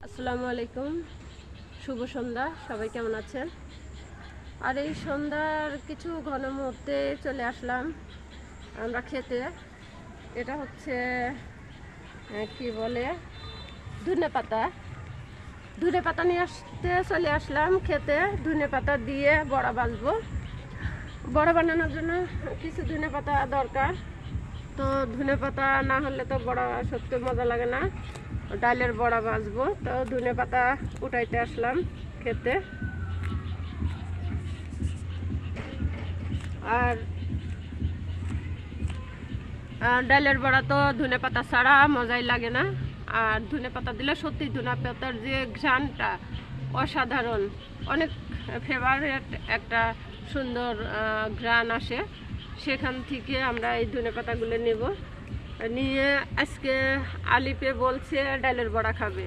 আসসালামু আলাইকুম, শুভ সন্ধ্যা। সবাই কেমন আছেন? আর এই সন্ধ্যার কিছু ঘন মুহূর্তে চলে আসলাম আমরা খেতে। এটা হচ্ছে কি বলে, ধনে পাতা। ধনে পাতা নিয়ে আসতে চলে আসলাম খেতে। ধনে পাতা দিয়ে বড়া ভাজবো। বড়া বানানোর জন্য কিছু ধনে পাতা দরকার। তো ধনে পাতা না হলে তো বড়া সত্যি মজা লাগে না। ডালের বড়া ভাজবো, তো ধনে পাতা উঠাইতে আসলাম খেতে। আর ডালের বড়া তো ধনে পাতা ছাড়া মজাই লাগে না। আর ধনে পাতা দিলে সত্যি ধনে পাতার যে ঘ্রাণটা অসাধারণ, অনেক ফেভারিট একটা সুন্দর ঘ্রাণ আসে। সেখান থেকে আমরা এই ধনে পাতাগুলো নেব, নিয়ে আজকে আলিপে বলছে ডালের বড়া খাবে।